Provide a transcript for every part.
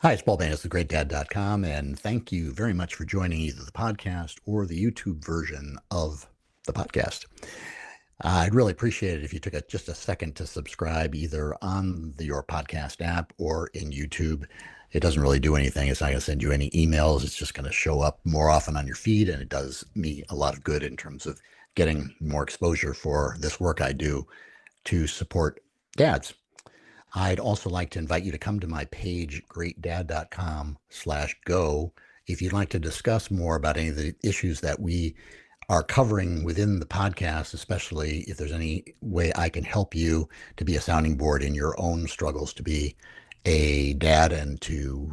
Hi, it's Paul Banis of GreatDad.com, and thank you very much for joining either the podcast or the YouTube version of the podcast. I'd really appreciate it if you took just a second to subscribe either on your podcast app or in YouTube. It doesn't really do anything. It's not going to send you any emails. It's just going to show up more often on your feed, and it does me a lot of good in terms of getting more exposure for this work I do to support dads. I'd also like to invite you to come to my page, GreatDad.com/go, if you'd like to discuss more about any of the issues that we are covering within the podcast, especially if there's any way I can help you to be a sounding board in your own struggles to be a dad and to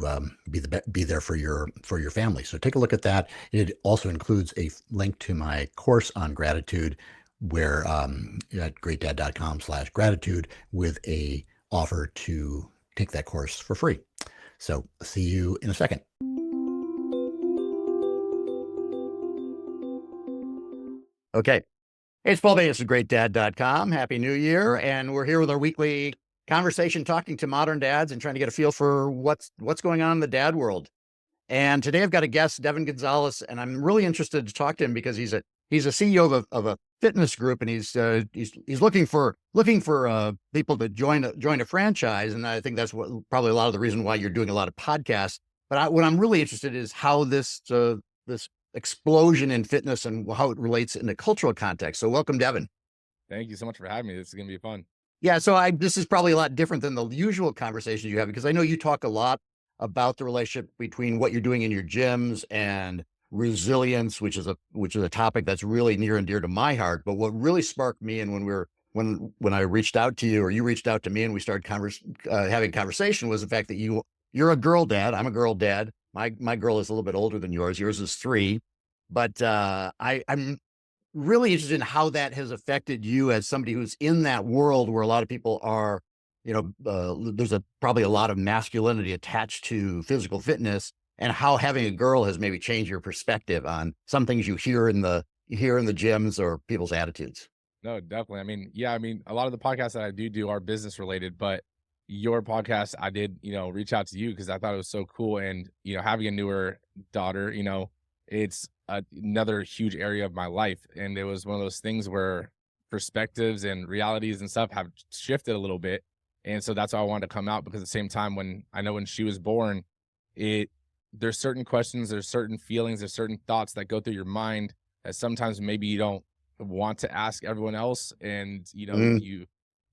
be there for your family. So take a look at that. It also includes a link to my course on gratitude, where at GreatDad.com/gratitude with a offer to take that course for free. So see you in a second. Okay. Hey, it's Paul Banis of GreatDad.com. Happy New Year. And we're here with our weekly conversation, talking to modern dads and trying to get a feel for what's going on in the dad world. And today I've got a guest, Devan Gonzalez, and I'm really interested to talk to him because he's a CEO of a fitness group, and he's looking for people to join a franchise. And I think that's probably a lot of the reason why you're doing a lot of podcasts. But what I'm really interested in is how this explosion in fitness and how it relates in a cultural context. So welcome, Devan. Thank you so much for having me. This is going to be fun. Yeah, so this is probably a lot different than the usual conversations you have, because I know you talk a lot about the relationship between what you're doing in your gyms and resilience, which is a topic that's really near and dear to my heart. But what really sparked me, and when I reached out to you, or you reached out to me, and we started having conversation, was the fact that you're a girl dad. I'm a girl dad. My girl is a little bit older than yours. Yours is 3. But I'm really interested in how that has affected you as somebody who's in that world where a lot of people are, there's probably a lot of masculinity attached to physical fitness, and how having a girl has maybe changed your perspective on some things you hear in the gyms or people's attitudes. No, definitely. A lot of the podcasts that I do are business related, but your podcast, I did, reach out to you because I thought it was so cool. And, having a newer daughter, it's another huge area of my life. And it was one of those things where perspectives and realities and stuff have shifted a little bit. And so that's why I wanted to come out, because at the same time, when she was born, it, there's certain questions, there's certain feelings, there's certain thoughts that go through your mind that sometimes maybe you don't want to ask everyone else. And, Mm.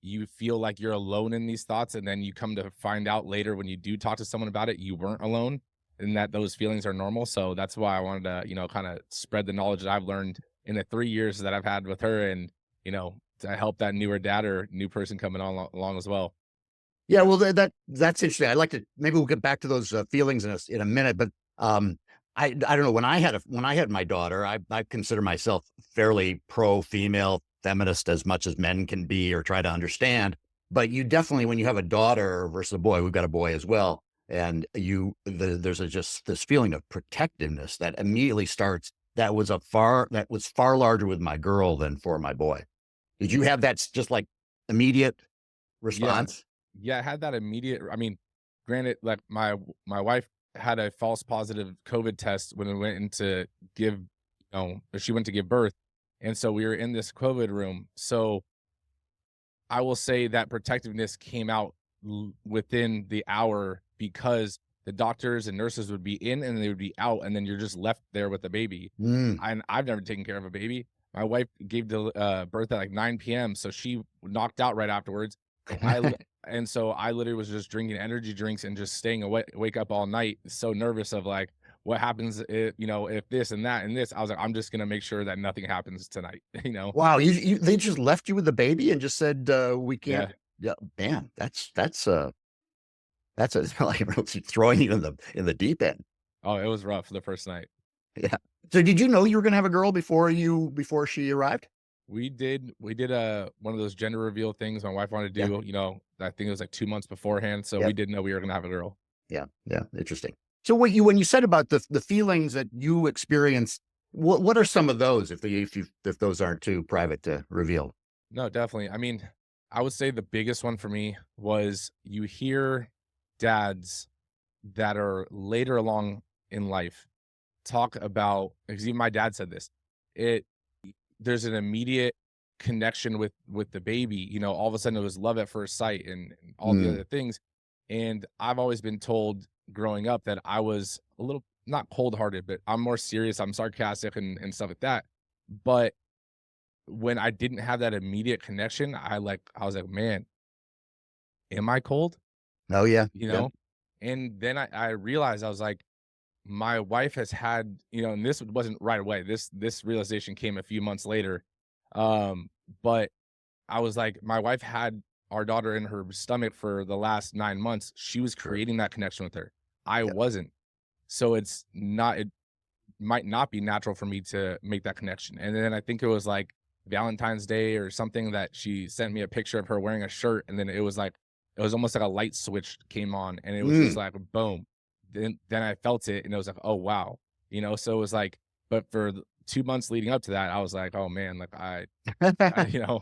you feel like you're alone in these thoughts. And then you come to find out later when you do talk to someone about it, you weren't alone, and that those feelings are normal. So that's why I wanted to, kind of spread the knowledge that I've learned in the 3 years that I've had with her, and, to help that newer dad or new person coming on along as well. Yeah, well, that's interesting. I'd like to, maybe we'll get back to those feelings in a minute, but I don't know, when I had my daughter, I consider myself fairly pro female feminist, as much as men can be or try to understand. But you definitely, when you have a daughter versus a boy, we've got a boy as well, and there's just this feeling of protectiveness that immediately starts. That was far larger with my girl than for my boy. Did you have that just like immediate Yeah. response? Yeah, I had that immediate. Granted, like my wife had a false positive COVID test when we went into give, she went to give birth, and so we were in this COVID room. So I will say that protectiveness came out within the hour, because the doctors and nurses would be in and they would be out, and then you're just left there with the baby. Mm. And I've never taken care of a baby. My wife gave birth at like 9 p.m., so she knocked out right afterwards. I li and so I literally was just drinking energy drinks and just staying wake up all night, so nervous of, like, what happens if, if this and that and this. I was like, "I'm just gonna make sure that nothing happens tonight," you know? Wow, they just left you with the baby and just said, "We can't." Yeah. Yeah, man, that's like really throwing you in the deep end. Oh, it was rough the first night. Yeah. So did you know you were gonna have a girl before she arrived? We did one of those gender reveal things my wife wanted to Yeah. do, I think it was like 2 months beforehand, so Yeah. we didn't know we were gonna have a girl. Yeah. Yeah. Interesting. So when you said about the feelings that you experienced, what are some of those, if those aren't too private to reveal? No, definitely. I would say the biggest one for me was, you hear dads that are later along in life talk about, because even my dad said this, it there's an immediate connection with the baby. All of a sudden it was love at first sight and all the Mm. other things. And I've always been told growing up that I was a little not cold hearted, but I'm more serious, I'm sarcastic and stuff like that. But when I didn't have that immediate connection, I was like, man, am I cold? Oh, yeah. You Yep. know? And then I realized, I was like, my wife has had, and this wasn't right away. This realization came a few months later. But I was like, my wife had our daughter in her stomach for the last 9 months. She was Sure. creating that connection with her. I Yep. wasn't. So it might not be natural for me to make that connection. And then I think it was like Valentine's Day or something that she sent me a picture of her wearing a shirt. And then it was almost like a light switch came on and it was just Mm. like boom. Then I felt it and it was like, oh wow. So it was like, but for the 2 months leading up to that, I was like, oh man, like I Yeah.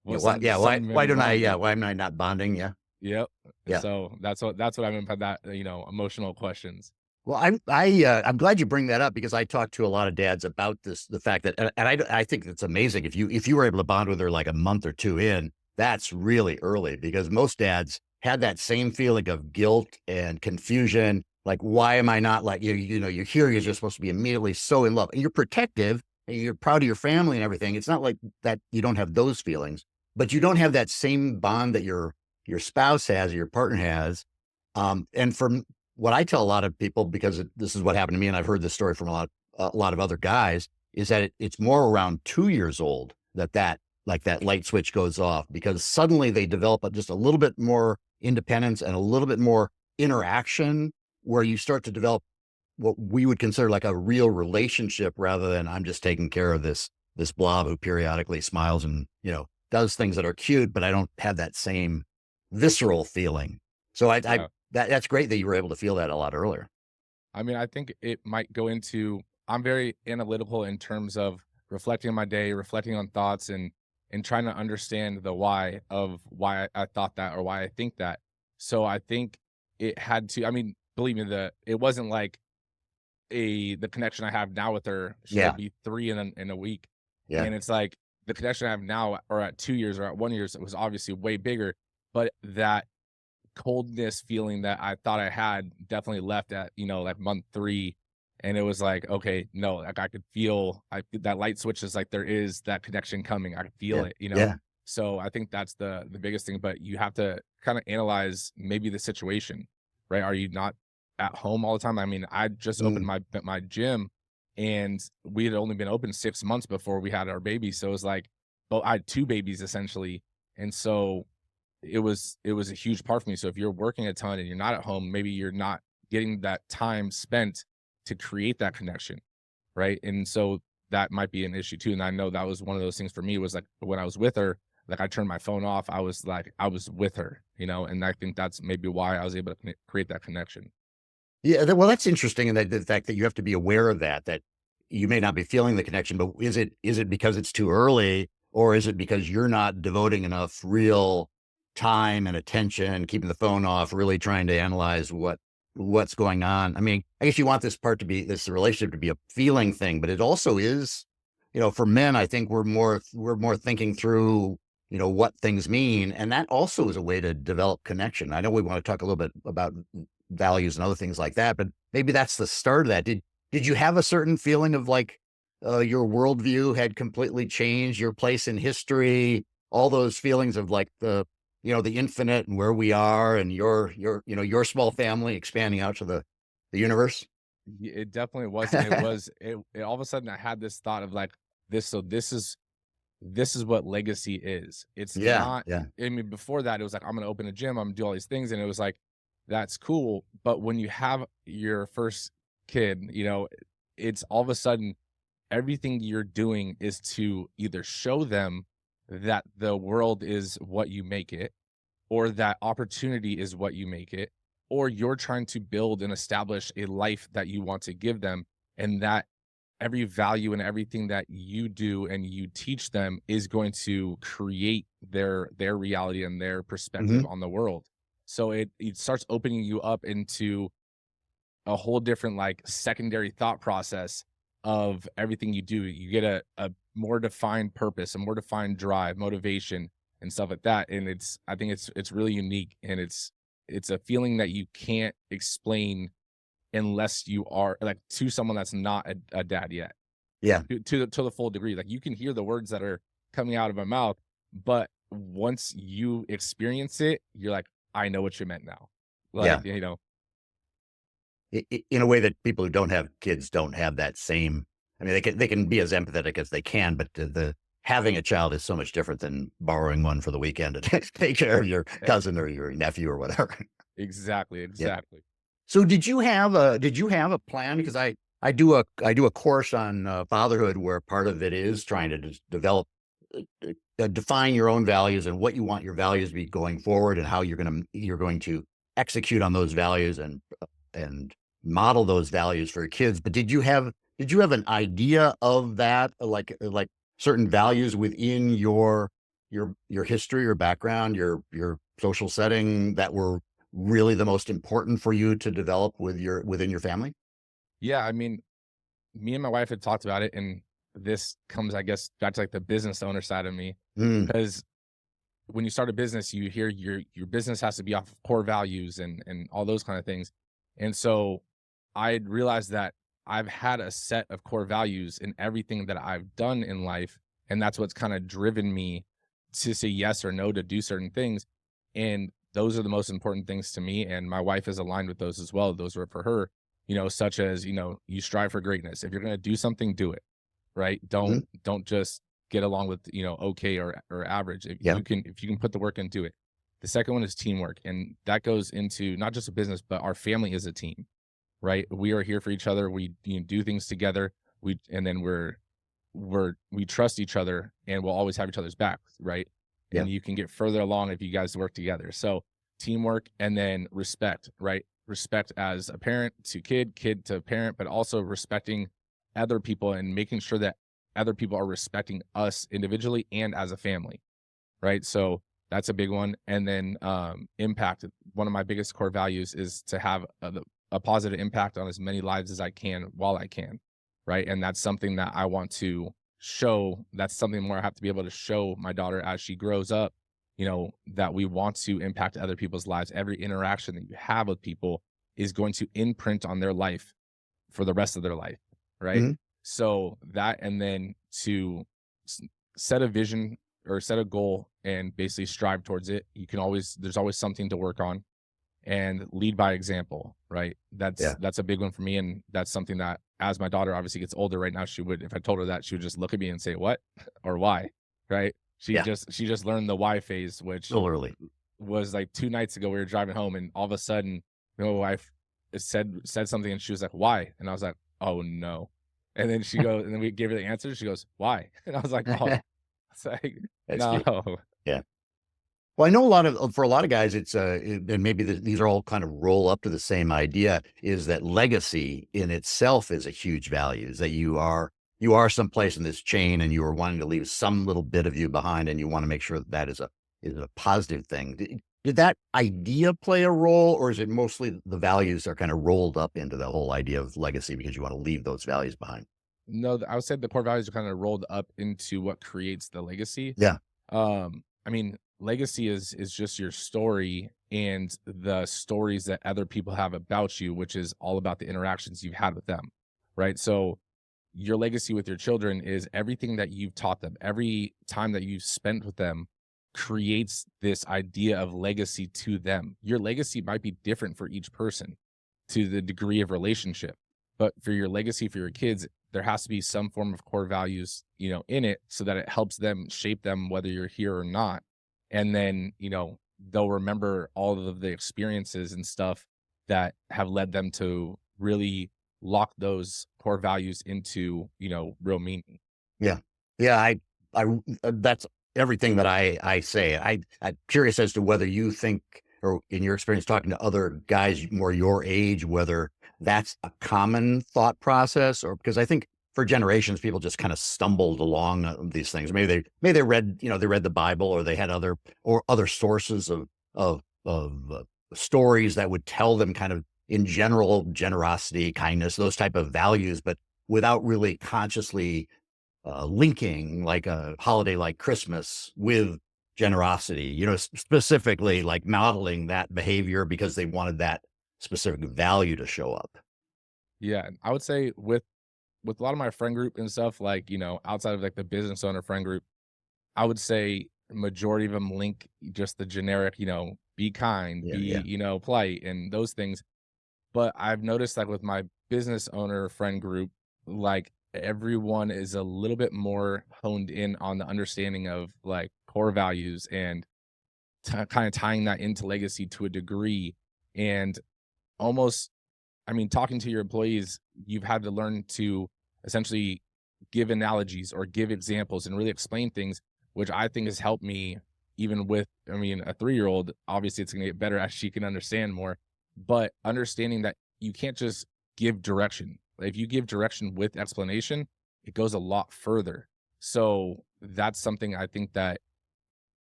was Why? Yeah. Why? something might Why be don't I? wrong Yeah. here. Why am I not bonding? Yeah. Yep. Yeah. So that's what I meant by that, emotional questions. Well, I'm glad you bring that up because I talk to a lot of dads about this, the fact that, and I think it's amazing if you were able to bond with her like a month or two in, that's really early because most dads had that same feeling of guilt and confusion. Like, why am I not like you're here, you're just supposed to be immediately so in love and you're protective and you're proud of your family and everything. It's not like that you don't have those feelings, but you don't have that same bond that your spouse has or your partner has. And for what I tell a lot of people, because this is what happened to me, and I've heard this story from a lot of other guys, is that it's more around 2 years old that like that light switch goes off because suddenly they develop just a little bit more independence and a little bit more interaction where you start to develop what we would consider like a real relationship rather than I'm just taking care of this blob who periodically smiles and does things that are cute, but I don't have that same visceral feeling. So I Yeah. that's great that you were able to feel that a lot earlier. I mean, I think it might go into, I'm very analytical in terms of reflecting on my day, reflecting on thoughts and trying to understand the why of why I thought that or why I think that. So I think it had to, I mean, believe me, it wasn't like the connection I have now with her. She'll Yeah, be 3 in a week. yeah, And it's like the connection I have now or at 2 years or at 1 year was obviously way bigger, but that coldness feeling that I thought I had definitely left at, like month 3. And it was like, okay, no, like I could feel that light switch is like there is that connection coming. I could feel yeah, it. yeah. So I think that's the biggest thing. But you have to kind of analyze maybe the situation, right? Are you not at home all the time? I mean, I just opened Mm, my gym and we had only been open 6 months before we had our baby. So it was like, well, I had 2 babies essentially. And so it was a huge part for me. So if you're working a ton and you're not at home, maybe you're not getting that time spent to create that connection, right? And so that might be an issue too. And I know that was one of those things for me was like when I was with her, like I turned my phone off. I was like I was with her, and I think that's maybe why I was able to create that connection. yeah. Well, that's interesting, and that the fact that you have to be aware of that you may not be feeling the connection, but is it because it's too early, or is it because you're not devoting enough real time and attention, keeping the phone off, really trying to analyze what's going on? I mean, I guess you want this relationship to be a feeling thing, but it also is, for men, I think we're more thinking through, what things mean. And that also is a way to develop connection. I know we want to talk a little bit about values and other things like that, but maybe that's the start of that. Did you have a certain feeling of like your worldview had completely changed, your place in history, all those feelings of like the infinite and where we are and your small family expanding out to the universe? It definitely was, and it all of a sudden I had this thought of like this. So this is what legacy is. It's Yeah, not, yeah. I mean, before that, it was like, I'm going to open a gym, I'm going to do all these things. And it was like, that's cool. But when you have your first kid, it's all of a sudden everything you're doing is to either show them that the world is what you make it, or that opportunity is what you make it, or you're trying to build and establish a life that you want to give them. And that every value and everything that you do and you teach them is going to create their reality and their perspective Hmm. on the world. So it starts opening you up into a whole different like secondary thought process of everything you do. You get a more defined purpose, a more defined drive, motivation, and stuff like that. And I think it's really unique, and it's a feeling that you can't explain unless you are like to someone that's not a dad yet, Yeah. to the full degree. Like you can hear the words that are coming out of my mouth, but once you experience it, you're like, I know what you meant now. Yeah. Like, In a way that people who don't have kids don't have that same. I mean, they can be as empathetic as they can, but the having a child is so much different than borrowing one for the weekend to take care of your cousin or your nephew or whatever. exactly, Yeah. exactly. So did you have a plan? Because I do a course on fatherhood where part of it is trying to develop, define your own values and what you want your values to be going forward, and how you're going to execute on those values and model those values for your kids. But did you have an idea of that, like certain values within your history or background, your social setting that were really the most important for you to develop within your family? Yeah, I mean, me and my wife had talked about it, and this comes, I guess, back to like the business owner side of me, Mm, because when you start a business, you hear your business has to be off of core values and all those kind of things. And so I realized that I've had a set of core values in everything that I've done in life, and that's what's kind of driven me to say yes or no to do certain things. And those are the most important things to me, and my wife is aligned with those as well. Those are for her, such as, you strive for greatness. If you're going to do something, do it, right? mhm, Don't just get along with, okay or average. If yeah, you can put the work into it. The second one is teamwork, and that goes into not just a business, but our family is a team, right? We are here for each other. We do things together. And then we trust each other, and we'll always have each other's back, right? yeah, And you can get further along if you guys work together. So teamwork, and then respect, right? Respect as a parent to kid, kid to parent, but also respecting other people and making sure that other people are respecting us individually and as a family, right? So that's a big one. And then impact. One of my biggest core values is to have a positive impact on as many lives as I can while I can, right? And that's something that I want to show. That's something more I have to be able to show my daughter as she grows up, that we want to impact other people's lives. Every interaction that you have with people is going to imprint on their life for the rest of their life, right? mhm, So that, and then to s- set a vision or set a goal and basically strive towards it. There's always something to work on, and lead by example, right? yeah, That's a big one for me. And that's something that, as my daughter obviously gets older right now, if I told her that, she would just look at me and say, what, or why, right? yeah, She just learned the why phase, which still early. was like 2 nights ago. We were driving home, and all of a sudden, my wife said something, and she was like, "Why?" And I was like, "Oh no!" And then and then we gave her the answer. She goes, "Why?" And I was like, "Oh, it's like That's no." cute. Yeah. Well, I know for a lot of guys, and maybe these are all kind of roll up to the same idea, is that legacy in itself is a huge value. Is that you are someplace in this chain, and you are wanting to leave some little bit of you behind, and you want to make sure that that is a positive thing. Did that idea play a role, or is it mostly the values are kind of rolled up into the whole idea of legacy because you want to leave those values behind? No, I would say the core values are kind of rolled up into what creates the legacy. Yeah. I mean, legacy is just your story and the stories that other people have about you, which is all about the interactions you've had with them, right? So your legacy with your children is everything that you've taught them. Every time that you've spent with them creates this idea of legacy to them. Your legacy might be different for each person to the degree of relationship, but for your legacy for your kids, there has to be some form of core values, in it, so that it helps them shape them whether you're here or not. And then, they'll remember all of the experiences and stuff that have led them to really lock those core values into, real meaning. Yeah. Yeah, I that's everything that I say. I'm curious as to whether you think, or in your experience talking to other guys more your age, whether that's a common thought process, or because I think for generations people just kind of stumbled along these things. Maybe they read, they read the Bible, or they had other sources of stories that would tell them kind of in general, generosity, kindness, those type of values, but without really consciously linking like a holiday like Christmas with generosity, specifically like modeling that behavior because they wanted that specific value to show up. Yeah, and I would say with a lot of my friend group and stuff, like, outside of like the business owner friend group, I would say majority of them link just the generic, be kind, Yeah, be, yeah. polite and those things. But I've noticed like with my business owner friend group, like everyone is a little bit more honed in on the understanding of like core values and kind of tying that into legacy to a degree. And almost, I mean, talking to your employees, you've had to learn to essentially give analogies or give examples and really explain things, which I think has helped me even with, I mean, a 3-year-old, obviously it's gonna get better as she can understand more, but understanding that you can't just give direction. If you give direction with explanation, it goes a lot further. So that's something I think that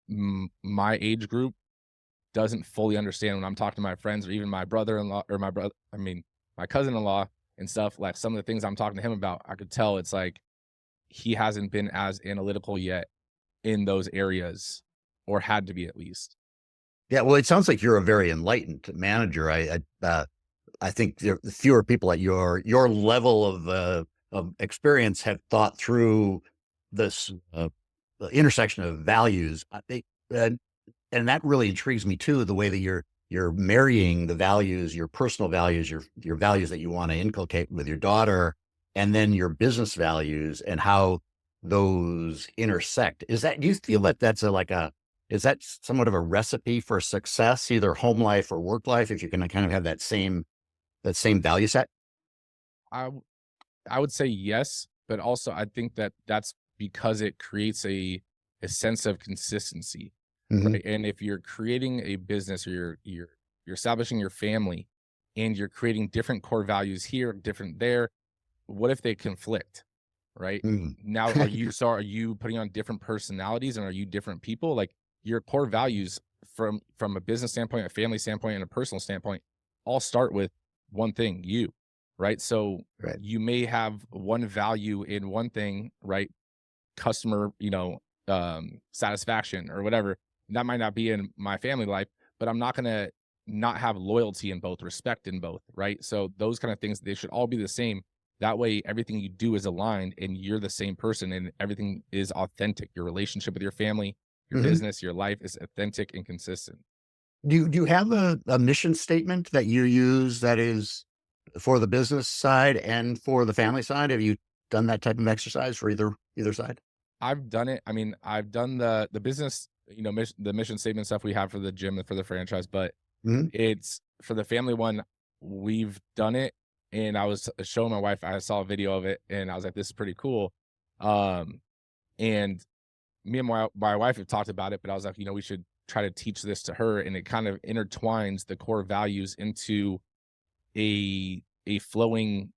my age group doesn't fully understand when I'm talking to my friends or even my brother-in-law or my cousin-in-law and stuff. Like some of the things I'm talking to him about, I could tell it's like he hasn't been as analytical yet in those areas, or had to be at least. Yeah, well, it sounds like you're a very enlightened manager. I think there fewer people at your level of experience have thought through this the intersection of values. I think, and that really intrigues me too. The way that you're marrying the values, your personal values, your values that you want to inculcate with your daughter, and then your business values and how those intersect. Do you feel that that's is that somewhat of a recipe for success, either home life or work life, if you're going to kind of have that same value set? I w- I would say yes, but also I think that that's because it creates a sense of consistency, Mhm. right? And if you're creating a business or you're establishing your family and you're creating different core values here, different there, what if they conflict, right? Mm. Now, are you putting on different personalities and are you different people? Like your core values from a business standpoint, a family standpoint, and a personal standpoint all start with one thing, you, right? So Right. you may have one value in one thing, right? Customer, satisfaction or whatever. That might not be in my family life, but I'm not gonna not have loyalty in both, respect in both, right? So those kind of things, they should all be the same. That way, everything you do is aligned and you're the same person and everything is authentic. Your relationship with your family, your Mhm. business, your life is authentic and consistent. Do you have a mission statement that you use that is for the business side and for the family side? Have you done that type of exercise for either side? I've done it. I mean, I've done the business, the mission statement stuff we have for the gym and for the franchise, but Mhm. it's for the family one, we've done it, and I was showing my wife, I saw a video of it, and I was like, "This is pretty cool." Um, and me and my wife have talked about it, but I was like, we should try to teach this to her, and it kind of intertwines the core values into a flowing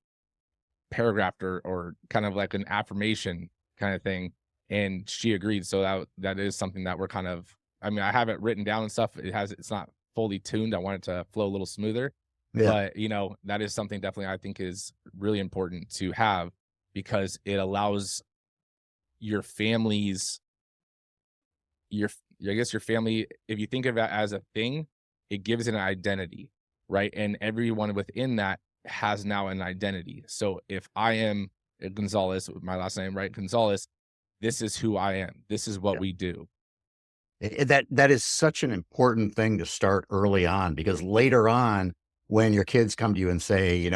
paragraph or kind of like an affirmation kind of thing, and she agreed, so that is something that we're kind of, I mean, I have it written down and stuff, it's not fully tuned, I want it to flow a little smoother, Yeah. but, that is something definitely I think is really important to have because it allows your family's your f I guess your family, if you think of that as a thing, it gives it an identity, right? And everyone within that has now an identity. So if I am Gonzalez, with my last name, right? Gonzalez, this is who I am. This is what Yeah. we do. That is such an important thing to start early on because later on, when your kids come to you and say,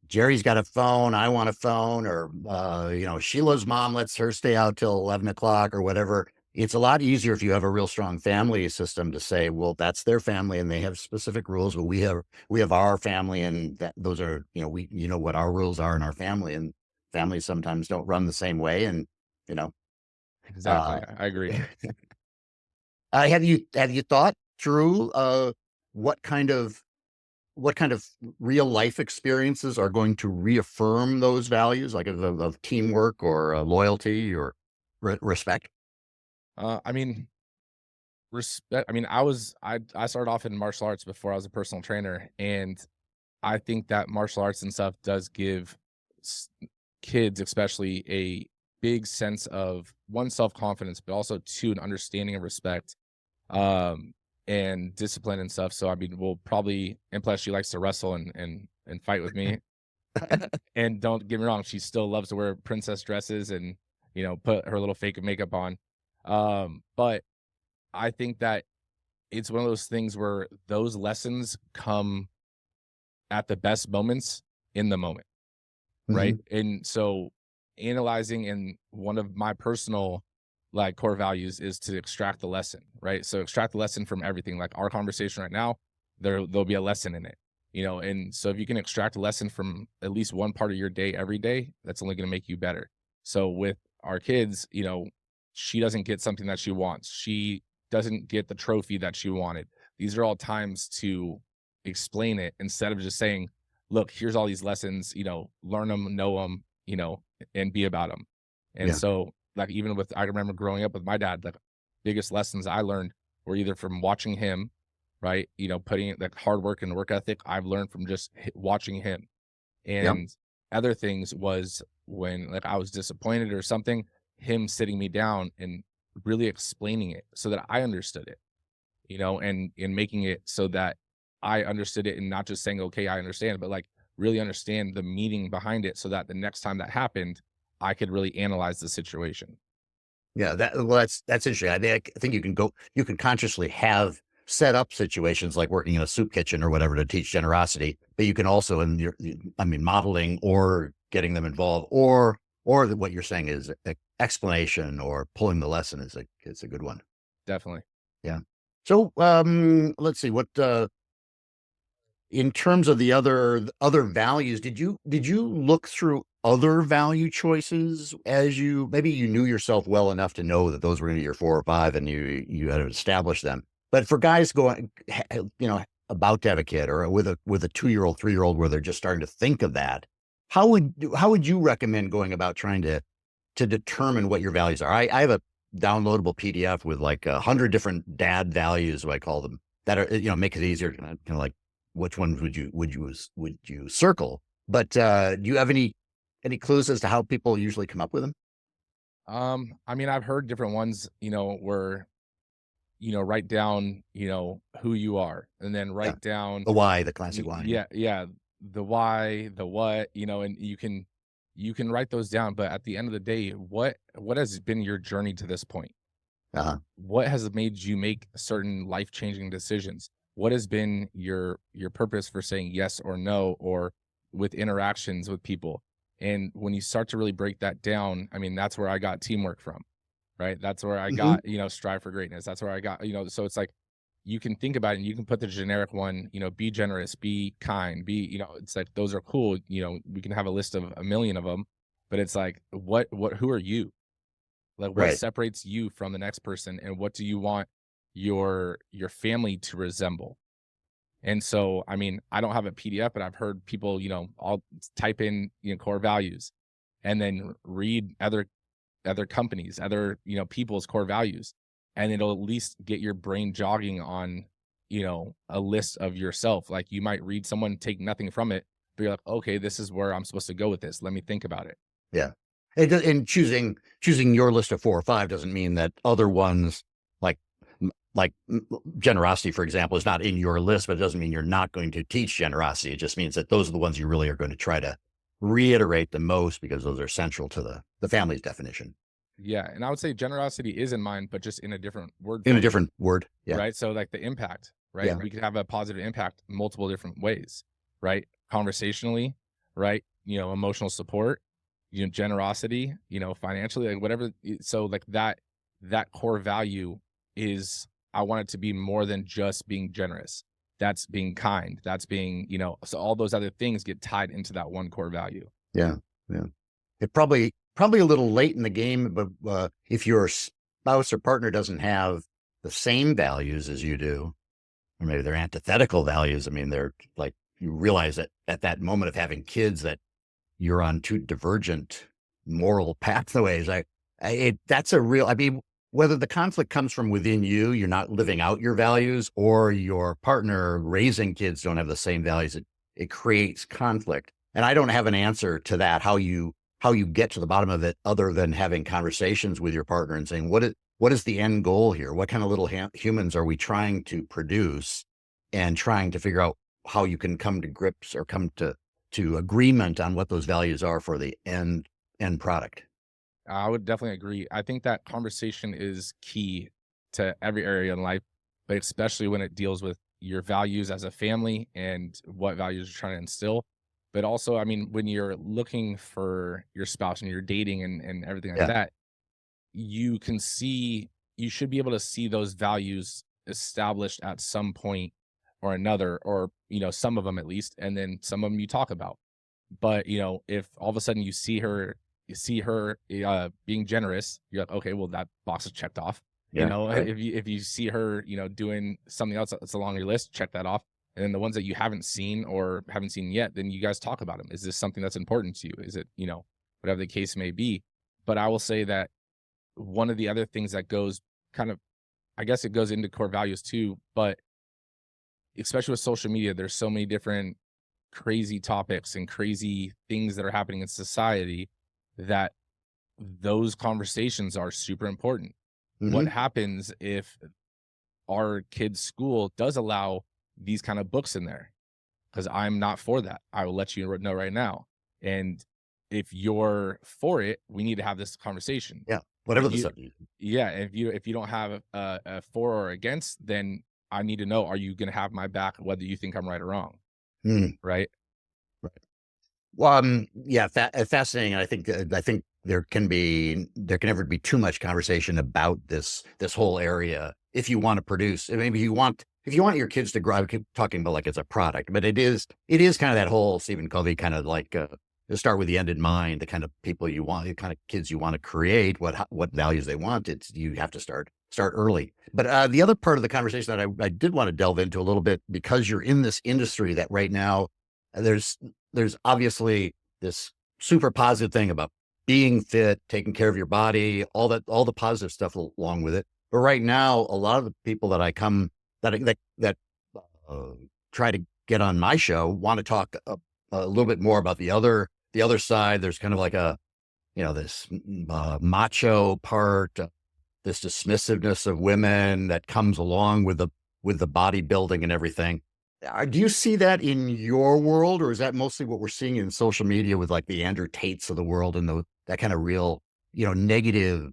Jerry's got a phone, I want a phone, or Sheila's mom lets her stay out till 11 o'clock or whatever. It's a lot easier if you have a real strong family system to say, well, that's their family and they have specific rules, but we have our family and that those are, we what our rules are in our family, and families sometimes don't run the same way. And you know, uh Exactly. I agree. have you thought through what kind of what kind of real life experiences are going to reaffirm those values, like of teamwork or loyalty or respect? I mean, respect. I mean, I started off in martial arts before I was a personal trainer, and I think that martial arts and stuff does give s- kids, especially, a big sense of, one, self confidence, but also two, an understanding of respect, um, and discipline and stuff. So I mean, we'll probably, and plus she likes to wrestle and fight with me. And don't get me wrong, she still loves to wear princess dresses and, put her little fake makeup on. But I think that it's one of those things where those lessons come at the best moments in the moment, right? Mhm. And so analyzing, and one of my personal like core values is to extract the lesson, right? So extract the lesson from everything. Like our conversation right now, there'll be a lesson in it, and so if you can extract a lesson from at least one part of your day every day, that's only going to make you better. So with our kids, she doesn't get something that she wants. She doesn't get the trophy that she wanted. These are all times to explain it instead of just saying, look, here's all these lessons, learn them, know them, and be about them. And Yeah. so, like, even with, I remember growing up with my dad, the biggest lessons I learned were either from watching him, right? Putting like hard work and work ethic, I've learned from just watching him. Yep. And other things was when, like, I was disappointed or something, him sitting me down and really explaining it so that I understood it, and making it so that I understood it, and not just saying, okay, I understand, but like really understand the meaning behind it so that the next time that happened, I could really analyze the situation. Yeah, that's interesting. I think you can consciously have set up situations like working in a soup kitchen or whatever to teach generosity, but you can also I mean, modeling or getting them involved, or what you're saying is explanation or pulling the lesson is a good one. Definitely. Yeah. So, let's see what, in terms of the other values, did you look through other value choices as maybe you knew yourself well enough to know that those were gonna be your 4 or 5 and you had to establish them. But for guys about to have a kid or with a 2-year-old, 3-year-old where they're just starting to think of that, how would you recommend going about trying to determine what your values are? I have a downloadable PDF with like 100 different dad values, what I call them, that are, make it easier, kind of like which ones would you circle? But do you have any clues as to how people usually come up with them? I mean, I've heard different ones, where, write down, who you are, and then Yeah, write down, the why, the classic why. Yeah. yeah, yeah, the why, the what, and you can write those down. But at the end of the day, what has been your journey to this point? Uh-huh. What has made you make certain life-changing decisions? What has been your purpose for saying yes or no, or with interactions with people? And when you start to really break that down, I mean, that's where I got teamwork from, right? That's where I Hmm. got, strive for greatness. That's where I got, so it's like you can think about it and you can put the generic one, be generous, be kind, it's like those are cool. We can have a list of a million of them, but it's like, who are you? Like, what Right. separates you from the next person, and what do you want your family to resemble? And so, I mean, I don't have a PDF, but I've heard people, all type in, core values, and then read other companies, other, people's core values, and it'll at least get your brain jogging on, a list of yourself. Like, you might read someone, take nothing from it, but you're like, okay, this is where I'm supposed to go with this. Let me think about it. Yeah. And choosing your list of 4 or 5 doesn't mean that other ones like generosity, for example, is not in your list, but it doesn't mean you're not going to teach generosity. It just means that those are the ones you really are going to try to reiterate the most because those are central to the family's definition Yeah, and I would say generosity is in mind, but just in a different word in a form, different word. Yeah. right? So, like, the impact, right? Yeah. We could have a positive impact multiple different ways, right? Conversationally, right? Emotional support, generosity, financially, like whatever. So, like, that core value is, I want it to be more than just being generous. That's being kind. That's being, so all those other things get tied into that one core value. Yeah. Yeah. It probably a little late in the game, but if your spouse or partner doesn't have the same values as you do, or maybe they're antithetical values. I mean, they're like you realize that at that moment of having kids that you're on two divergent moral pathways. That's a real. I mean, whether the conflict comes from within you, you're not living out your values, or your partner raising kids don't have the same values. it creates conflict. And I don't have an answer to that, how you get to the bottom of it, other than having conversations with your partner and saying, what is the end goal here? What kind of little humans are we trying to produce, and trying to figure out how you can come to grips or come to agreement on what those values are for the end product. I would definitely agree. I think that conversation is key to every area in life, but especially when it deals with your values as a family and what values you're trying to instill. But also, I mean, when you're looking for your spouse and you're dating and everything like Yeah. that, you can see, you should be able to see those values established at some point or another, or, some of them at least, and then some of them you talk about. But, if all of a sudden you see her being generous, you're like, okay, well, that box is checked off. Yeah. Right. If you see her, doing something else that's along your list, check that off. And then the ones that you haven't seen or haven't seen yet, then you guys talk about them. Is this something that's important to you? Is it, whatever the case may be. But I will say that one of the other things that goes kind of, I guess it goes into core values too, but especially with social media, there's so many different crazy topics and crazy things that are happening in society, that those conversations are super important. What Hmm. happens if our kids' school does allow these kind of books in there? Because I'm not for that. I will let you know right now. And if you're for it, we need to have this conversation. Yeah. Whatever If the you, subject. yeah, if you don't have a for or against, then I need to know: are you going to have my back, whether you think I'm right or wrong? Mm. Right? Well, yeah, fascinating. And I think there can never be too much conversation about this whole area. If you want to produce, maybe if you want your kids to grow, I keep talking about like it's a product, but it is kind of that whole Stephen Covey kind of like, to start with the end in mind, the kind of people you want, the kind of kids you want to create, what values they want. It's, you have to start early. But the other part of the conversation that I did want to delve into a little bit, because you're in this industry that right now, there's obviously this super positive thing about being fit, taking care of your body, all the positive stuff along with it. But right now, a lot of the people that I come that uh, try to get on my show want to talk a little bit more about the other side. There's kind of like this macho part, this dismissiveness of women that comes along with the bodybuilding and everything. Do you see that in your world, or is that mostly what we're seeing in social media with like the Andrew Tates of the world and that kind of real, negative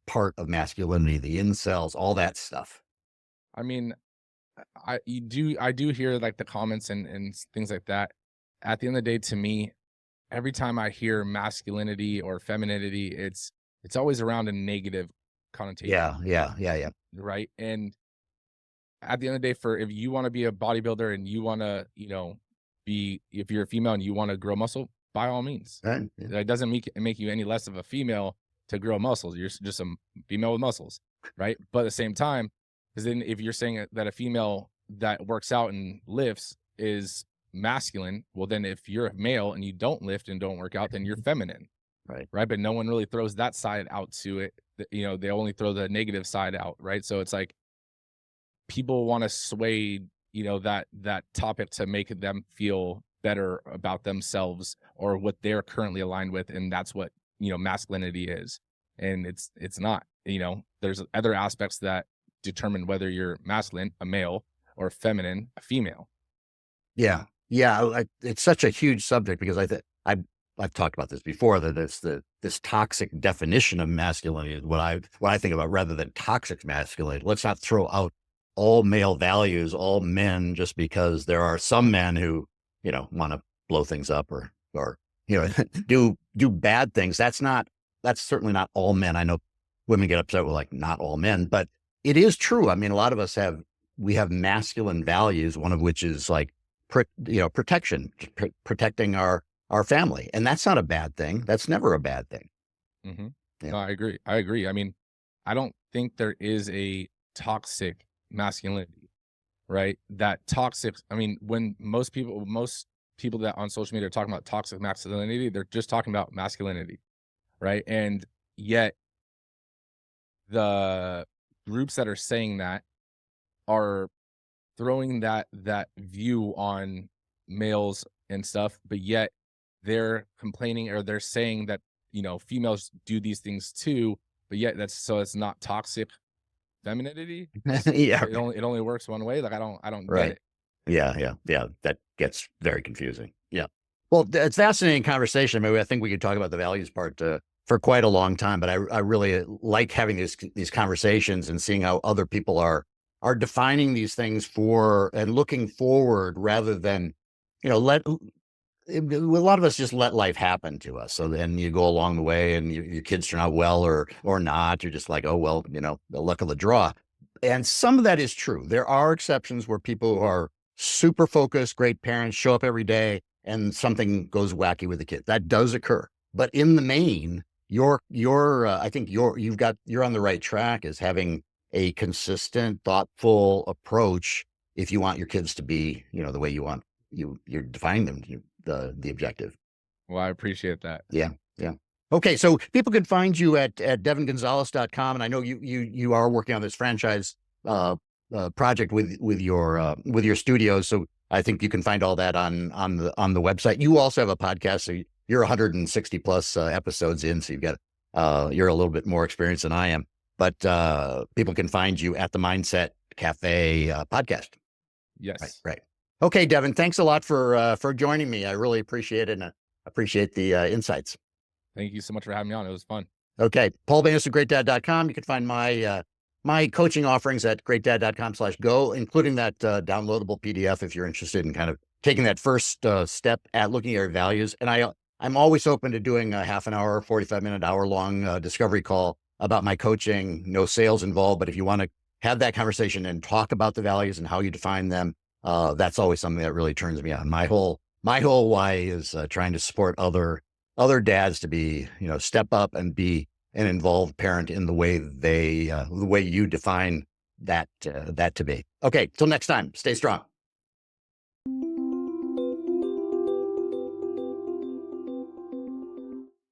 part of masculinity, the incels, all that stuff? I mean, I do hear like the comments and things like that. At the end of the day, to me, every time I hear masculinity or femininity, it's always around a negative connotation, Yeah. right? And at the end of the day, for if you want to be a bodybuilder and you want to, be, if you're a female and you want to grow muscle, by all means. Right. Yeah. That doesn't make you any less of a female to grow muscles. You're just a female with muscles, right? But at the same time, because then if you're saying that a female that works out and lifts is masculine, well, then if you're a male and you don't lift and don't work out, then you're feminine, Right. right? But no one really throws that side out to it. They only throw the negative side out, right? So it's like people want to sway, that topic to make them feel better about themselves or what they're currently aligned with, and that's what masculinity is. And it's not. There's other aspects that determine whether you're masculine, a male, or feminine, a female. Yeah. Yeah. It's such a huge subject because I've talked about this before, that it's this toxic definition of masculinity is what I think about, rather than toxic masculinity. Let's not throw out all male values, all men, just because there are some men who, want to blow things up or, do bad things. That's certainly not all men. I know women get upset with like not all men, but it is true. I mean, a lot of us we have masculine values, one of which is like, protection, protecting our family. And that's not a bad thing. That's never a bad thing. Hmm. Yeah. No, I agree. I mean, I don't think there is a toxic masculinity, right? That toxic, I mean, when most people that on social media are talking about toxic masculinity, they're just talking about masculinity, right? And yet the groups that are saying that are throwing that view on males and stuff, but yet they're complaining or they're saying that, females do these things too, but yet it's not toxic femininity. Yeah. It only works one way. Like I don't get Right. it. Yeah. That gets very confusing. Yeah. Well, it's fascinating conversation. Maybe I think we could talk about the values part for quite a long time, but I really like having these conversations and seeing how other people are defining these things for and looking forward rather than, a lot of us just let life happen to us. So then you go along the way and your kids turn out well or not. You're just like, oh, well, the luck of the draw. And some of that is true. There are exceptions where people who are super focused, great parents, show up every day and something goes wacky with the kid. That does occur. But in the main, I think you're on the right track as having a consistent, thoughtful approach if you want your kids to be, the way you want you're defining them, the objective. Well, I appreciate that. Yeah. Yeah. Okay. So people can find you at DevanGonzalez.com. And I know you are working on this franchise project with your studios. So I think you can find all that on the website. You also have a podcast. So you're 160 plus episodes in. So you're a little bit more experienced than I am, but people can find you at the Mindset Cafe podcast. Yes. Right. Okay, Devan, thanks a lot for joining me. I really appreciate it and appreciate the insights. Thank you so much for having me on. It was fun. Okay, Paul Banis of GreatDad.com. You can find my coaching offerings at GreatDad.com/go, including that downloadable PDF if you're interested in kind of taking that first step at looking at your values. And I'm always open to doing a half an hour, 45-minute, hour-long discovery call about my coaching. No sales involved, but if you want to have that conversation and talk about the values and how you define them, that's always something that really turns me on. My whole why is trying to support other dads to be, step up and be an involved parent in the way the way you define that to be. Okay, till next time, stay strong.